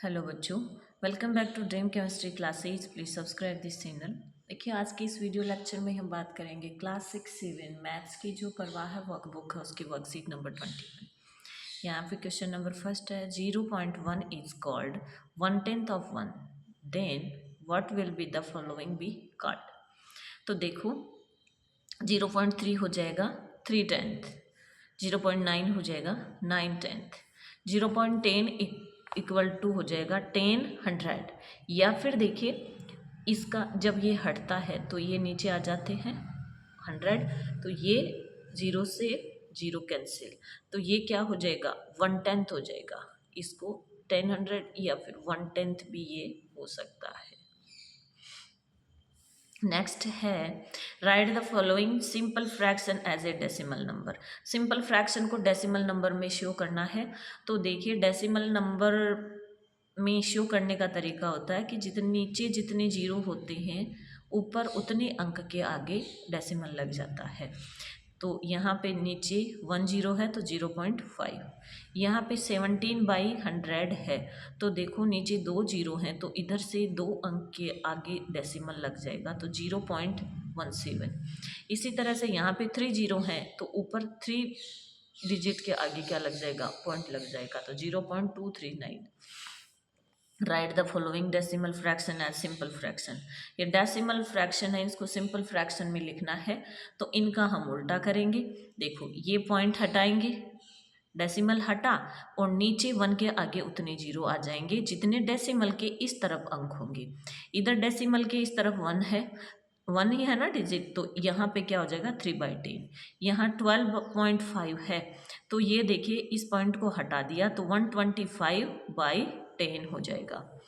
Hello बच्चों, welcome back to Dream Chemistry Classes. Please subscribe this channel. देखिए, आज के इस वीडियो लेक्चर में हम बात करेंगे क्लास 6-7 मैथ्स की जो परवाह है वर्कबुक है उसकी वर्कशीट नंबर 21। यहाँ पे क्वेश्चन नंबर फर्स्ट है 0.1 is called 1/10 of 1, then what will be the following be called. तो देखो, 0.3 हो जाएगा 3/10, 0.9 हो जाएगा 9/10, 0.10 इक्वल टू हो जाएगा 10/100। या फिर देखिए, इसका जब ये हटता है तो ये नीचे आ जाते हैं 100, तो ये 0 से 0 कैंसिल, तो ये क्या हो जाएगा 1/10 हो जाएगा। इसको 10/100 या फिर 1/10 भी ये हो सकता है। नेक्स्ट है write the following simple fraction as a decimal number. Simple fraction को डेसिमल नंबर में शो करना है। तो देखिए, डेसिमल नंबर में शो करने का तरीका होता है कि जितने नीचे जितने जीरो होते हैं ऊपर उतने अंक के आगे डेसिमल लग जाता है। तो यहाँ पे नीचे 1 0 है तो 0.5, यहाँ पे 17/100 है तो देखो नीचे 2 0 हैं तो इधर से 2 अंक के आगे डेसिमल लग जाएगा तो 0.17। इसी तरह से यहाँ पे 3 0 हैं तो ऊपर 3 डिजिट के आगे क्या लग जाएगा, पॉइंट लग जाएगा तो 0.239। Write the following decimal fraction as simple fraction. ये डेसिमल फ्रैक्शन है, इसको सिंपल फ्रैक्शन में लिखना है तो इनका हम उल्टा करेंगे। देखो, ये पॉइंट हटाएंगे, डेसिमल हटा और नीचे 1 के आगे उतने जीरो आ जाएंगे जितने डेसिमल के इस तरफ अंक होंगे। इधर डेसिमल के इस तरफ 1 है, 1 ही है ना डिजिट, तो यहाँ पे क्या हो जाएगा 3/10। यहाँ 12.5 है तो ये देखिए इस पॉइंट को हटा दिया तो 125/10 हो जाएगा।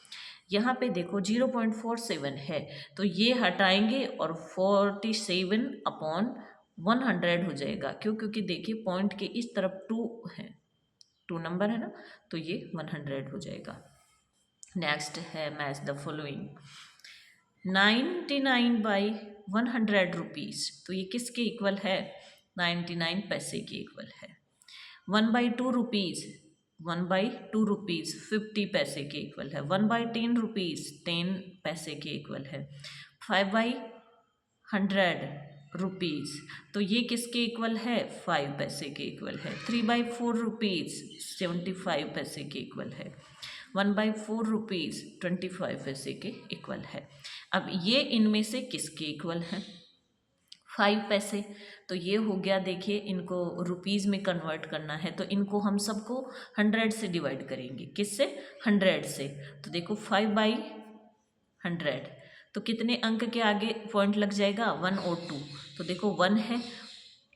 यहाँ पे देखो 0.47 है तो ये हटाएंगे और 47/100 हो जाएगा। क्यों? क्योंकि देखिए पॉइंट के इस तरफ 2 है, 2 नंबर है ना, तो ये 100 हो जाएगा। नेक्स्ट है मैच द फॉलोइंग 99/100 रुपीज़, तो ये किसके इक्वल है, 99 पैसे के इक्वल है। 1/2 रुपीज़, 1/2 रुपीज़ 50 पैसे के इक्वल है। 1/10 रुपीज़ 10 पैसे के इक्वल है। 5/100 रुपीज़, तो ये किसके इक्वल है, 5 पैसे के इक्वल है। 3/4 रुपीज़ 75 पैसे के इक्वल है। 1/4 रुपीज़ 25 पैसे के इक्वल है। अब ये इनमें से किसके इक्वल है, 5 पैसे, तो ये हो गया। देखिए, इनको रुपीज़ में कन्वर्ट करना है तो इनको हम सबको 100 से डिवाइड करेंगे। किससे, 100 से। तो देखो 5/100, तो कितने अंक के आगे पॉइंट लग जाएगा, 1 और 2। तो देखो 1 है,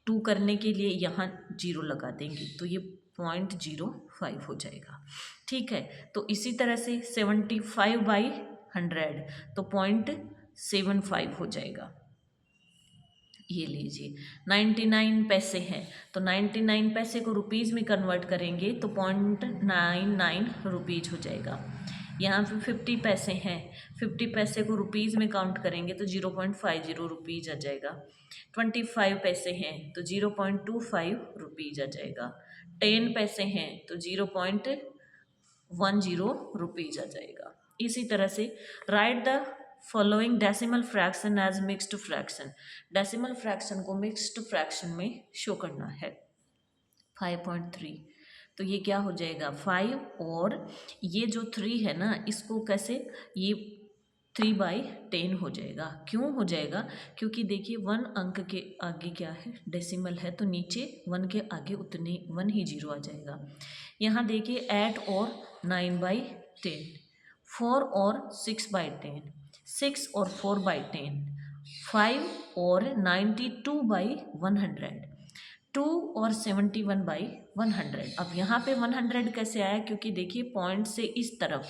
2 करने के लिए यहाँ 0 लगा देंगे तो ये 0.05 हो जाएगा। ठीक है, तो इसी तरह से 75/100 तो 0.75 हो जाएगा। ये लीजिए 99 पैसे हैं तो 99 पैसे को रुपीज़ में कन्वर्ट करेंगे तो 0.99 रुपीज़ हो जाएगा। यहाँ पे 50 पैसे हैं, 50 पैसे को रुपीज़ में काउंट करेंगे तो 0.50 रुपीज़ आ जाएगा। 25 पैसे हैं तो 0.25 रुपीज़ आ जाएगा। 10 पैसे हैं तो 0.10 रुपीज़ आ जाएगा। इसी तरह से write the following decimal fraction as mixed fraction. Decimal fraction को मिक्स्ड फ्रैक्शन में शो करना है। 5.3, तो ये क्या हो जाएगा 5, और ये जो 3 है ना इसको कैसे, ये 3/10 हो जाएगा। क्यों हो जाएगा, क्योंकि देखिए 1 अंक के आगे क्या है, डेसिमल है, तो नीचे 1 के आगे उतने 1 ही 0 आ जाएगा। यहाँ देखिए 8 और 9/10, 4 और 6/10, 6 और 4/10, 5 और 92/100, 2 और 71/100। अब यहाँ पे 100 कैसे आया, क्योंकि देखिए पॉइंट से इस तरफ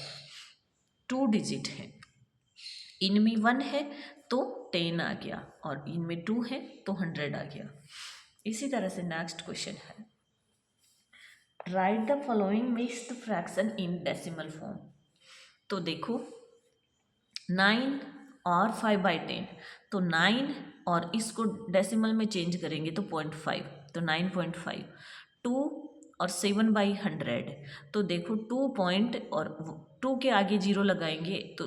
2 डिजिट है, इनमें 1 है तो 10 आ गया और इनमें 2 है तो 100 आ गया। इसी तरह से नेक्स्ट क्वेश्चन है write the following mixed fraction in decimal form. तो देखो 9 और 5/10, तो 9 और इसको डेसिमल में चेंज करेंगे तो 0.5, तो 9.5। 2 और 7/100, तो देखो 2 पॉइंट और 2 के आगे जीरो लगाएंगे तो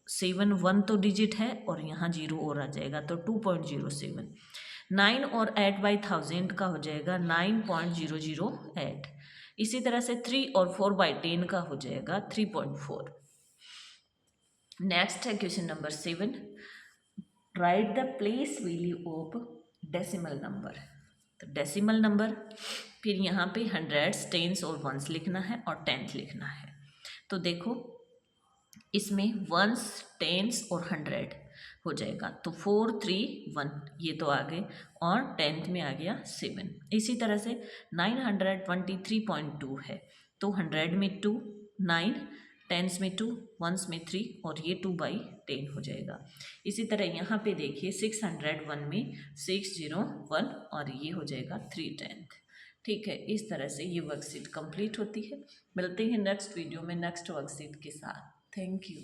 7 1 तो डिजिट है और यहाँ जीरो और आ जाएगा तो 2.07। 9 और 8/1000 का हो जाएगा 9.008। इसी तरह से 3 और 4/10 का हो जाएगा 3.4। नेक्स्ट है question number 7, right the place value of decimal number. तो डेसिमल नंबर, फिर यहाँ पे हंड्रेड्स, टेंस और वंस लिखना है और टेंथ लिखना है। तो देखो इसमें वंस, टेंस और हंड्रेड हो जाएगा तो 4 3 1 ये तो आ गए और टेंथ में आ गया 7। इसी तरह से 923.2 है तो 100 में 2 9, टेंस में 2, वंस में 3 और ये 2/10 हो जाएगा। इसी तरह यहाँ पे देखिए 601 में 601 और ये हो जाएगा 3/10। ठीक है, इस तरह से ये वर्कशीट कंप्लीट होती है। मिलते हैं नेक्स्ट वीडियो में नेक्स्ट वर्कशीट के साथ। Thank you.